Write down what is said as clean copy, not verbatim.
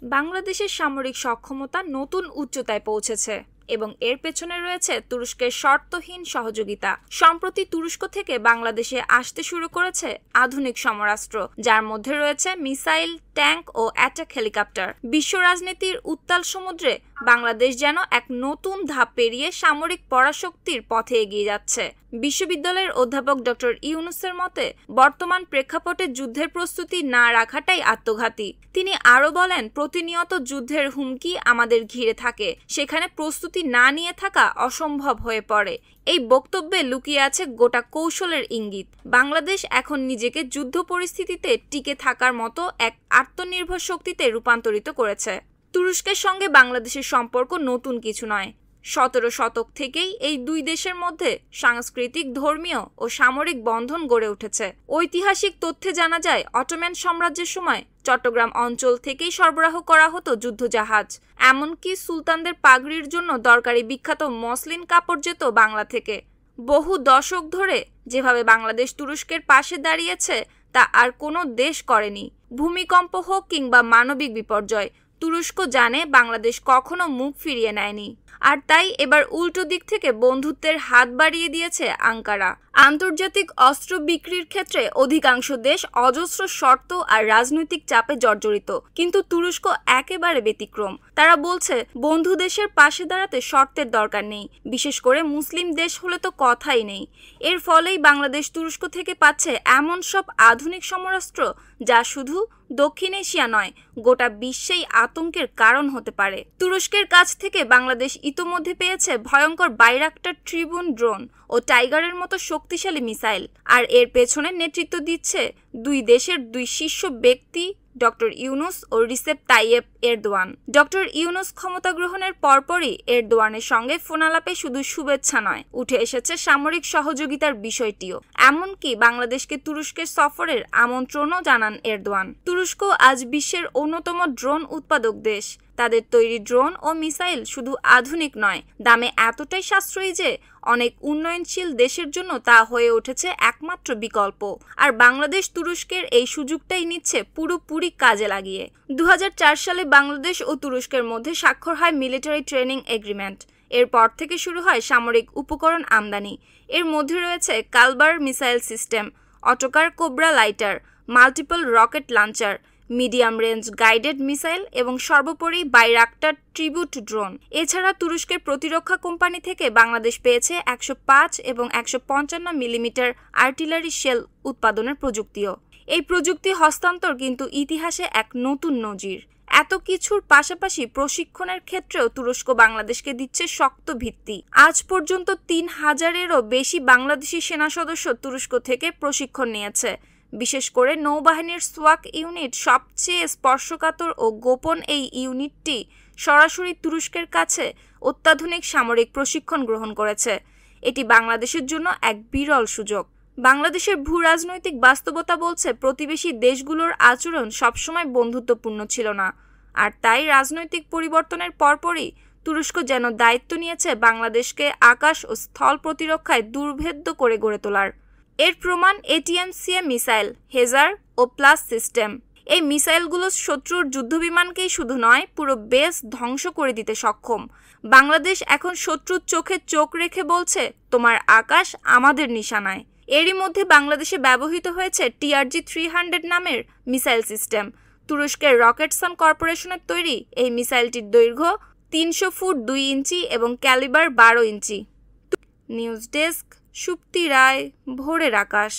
বাংলাদেশের সামরিক সক্ষমতা নতুন উচ্চতায় পৌঁছেছে এবং এর পেছনে রয়েছে তুরস্কের শর্তহীন সহযোগিতা। সম্প্রতি তুরস্ক থেকে বাংলাদেশে আসতে শুরু করেছে আধুনিক সমরাস্ত্র, যার মধ্যে রয়েছে মিসাইল, ট্যাঙ্ক ও অ্যাটাক হেলিকপ্টার। বিশ্ব রাজনীতির উত্তাল সমুদ্রে বাংলাদেশ যেন এক নতুন ধাপ পেরিয়ে সামরিক পরাশক্তির পথে এগিয়ে যাচ্ছে। বিশ্ববিদ্যালয়ের অধ্যাপক ডক্টর ইউনুসের মতে, বর্তমান প্রেক্ষাপটে যুদ্ধের প্রস্তুতি না রাখাটাই আত্মঘাতী। তিনি আরও বলেন, প্রতিনিয়ত যুদ্ধের হুমকি আমাদের ঘিরে থাকে, সেখানে প্রস্তুতি না নিয়ে থাকা অসম্ভব হয়ে পড়ে। এই বক্তব্যে লুকিয়ে আছে গোটা কৌশলের ইঙ্গিত। বাংলাদেশ এখন নিজেকে যুদ্ধ পরিস্থিতিতে টিকে থাকার মতো এক আত্মনির্ভর শক্তিতে রূপান্তরিত করেছে। তুরস্কের সঙ্গে বাংলাদেশের সম্পর্ক নতুন কিছু নয়। 17 শতক থেকেই এই দুই দেশের মধ্যে সাংস্কৃতিক, ধর্মীয় ও সামরিক বন্ধন গড়ে উঠেছে। ঐতিহাসিক তথ্যে জানা যায়, অটোম্যান সাম্রাজ্যের সময় চট্টগ্রাম অঞ্চল থেকেই সরবরাহ করা হতো যুদ্ধজাহাজ। এমনকি সুলতানদের পাগড়ির জন্য দরকারি বিখ্যাত মসলিন কাপড় যেত বাংলা থেকে। বহু দশক ধরে যেভাবে বাংলাদেশ তুরস্কের পাশে দাঁড়িয়েছে তা আর কোনো দেশ করেনি। ভূমিকম্প হোক কিংবা মানবিক বিপর্যয়, তুরস্ক জানে বাংলাদেশ কখনো মুখ ফিরিয়ে নেয়নি। আর তাই এবার উল্টো দিক থেকে বন্ধুত্বের হাত বাড়িয়ে দিয়েছে আঙ্কারা। আন্তর্জাতিক অস্ত্র বিক্রির ক্ষেত্রে অধিকাংশ দেশ অজস্র শর্ত আর রাজনৈতিক চাপে জর্জরিত, কিন্তু তুরস্ক একেবারে ব্যতিক্রম। তারা বলছে, বন্ধু দেশের পাশে দাঁড়াতে শর্তের দরকার নেই, বিশেষ করে মুসলিম দেশ হলে তো কথাই নেই। এর ফলেই বাংলাদেশ তুরস্ক থেকে পাচ্ছে এমন সব আধুনিক সমরাস্ত্র যা শুধু দক্ষিণ এশিয়া নয়, গোটা বিশ্বেই আতঙ্কের কারণ হতে পারে। তুরস্কের কাছ থেকে বাংলাদেশ ইতোমধ্যে পেয়েছে ভয়ঙ্কর বাইরাক্টার ট্রিবুন ড্রোন ও টাইগারের মতো শক্তিশালী মিসাইল। আর এর পেছনে নেতৃত্ব দিচ্ছে দুই দেশের দুই শীর্ষ ব্যক্তি, ডক্টর ইউনুস ও Recep Tayyip Erdogan. Doctor Yunus ক্ষমতা গ্রহণের পরপরই এরদোয়ানের সঙ্গে ফোনালাপে শুধু শুভেচ্ছা নয়, উঠে এসেছে সামরিক সহযোগিতার বিষয়টিও। এমনকি বাংলাদেশকে তুরস্কের সফরের আমন্ত্রণও জানান এরদোয়ান। তুরস্ক আজ বিশ্বের অন্যতম ড্রোন উৎপাদক দেশ। তাদের তৈরি ড্রোন ও মিসাইল শুধু আধুনিক নয়, দামে এতটাই সাশ্রয়ী যে অনেক উন্নয়নশীল দেশের জন্য তা হয়ে উঠেছে একমাত্র বিকল্প। আর বাংলাদেশ তুরস্কের এই সুযোগটাই নিচ্ছে পুরোপুরি কাজে লাগিয়ে। 2004 সালে বাংলাদেশ ও তুরস্কের মধ্যে স্বাক্ষর হয় মিলিটারি ট্রেনিং এগ্রিমেন্ট। এরপর থেকে শুরু হয় সামরিক উপকরণ আমদানি। এর মধ্যে রয়েছে কালবার মিসাইল সিস্টেম, অটোকার কোবরা লাইটার, multiple rocket launcher, medium range guided missile এবং সর্বোপরি বাইরাক্টার ট্রিবিউট ড্রোন। এছাড়া তুরস্কের প্রতিরক্ষা কোম্পানি থেকে বাংলাদেশ পেয়েছে 105 এবং 155 মিলিমিটার আর্টিলারি শেল উৎপাদনের প্রযুক্তিও। এই প্রযুক্তি হস্তান্তর কিন্তু ইতিহাসে এক নতুন নজির। এত কিছুর পাশাপাশি প্রশিক্ষণের ক্ষেত্রেও তুরস্ক বাংলাদেশকে দিচ্ছে শক্ত ভিত্তি। আজ পর্যন্ত 3000-এরও বেশি বাংলাদেশি সেনা সদস্য তুরস্ক থেকে প্রশিক্ষণ নিয়েছে। বিশেষ করে নৌবাহিনীর সোয়াক ইউনিট সবচেয়ে স্পর্শকাতর ও গোপন। এই ইউনিটটি সরাসরি তুরস্কের কাছে অত্যাধুনিক সামরিক প্রশিক্ষণ গ্রহণ করেছে। এটি বাংলাদেশের জন্য এক বিরল সুযোগ। বাংলাদেশের ভূরাজনৈতিক বাস্তবতা বলছে, প্রতিবেশী দেশগুলোর আচরণ সবসময় বন্ধুত্বপূর্ণ ছিল না। আর তাই রাজনৈতিক পরিবর্তনের পরপরই তুরস্ক যেন দায়িত্ব নিয়েছে বাংলাদেশকে আকাশ ও স্থল প্রতিরক্ষায় দুর্ভেদ্য করে গড়ে তোলার। এর প্রমাণ ATACMS মিসাইল, হেজার ও প্লাস সিস্টেম। এই মিসাইলগুলো শত্রুর যুদ্ধবিমানকেই শুধু নয়, পুরো বেস ধ্বংস করে দিতে সক্ষম। বাংলাদেশ এখন শত্রুর চোখে চোখ রেখে বলছে, তোমার আকাশ আমাদের নিশানায়। এরই মধ্যে বাংলাদেশে ব্যবহৃত হয়েছে TRG-300 নামের মিসাইল সিস্টেম। তুরস্কের রকেটসন কর্পোরেশনের তৈরি এই মিসাইলটির দৈর্ঘ্য 300 ফুট 2 ইঞ্চি এবং ক্যালিবার 12 ইঞ্চি। নিউজ ডেস্ক, সুপ্তি রায়, ভোরের আকাশ।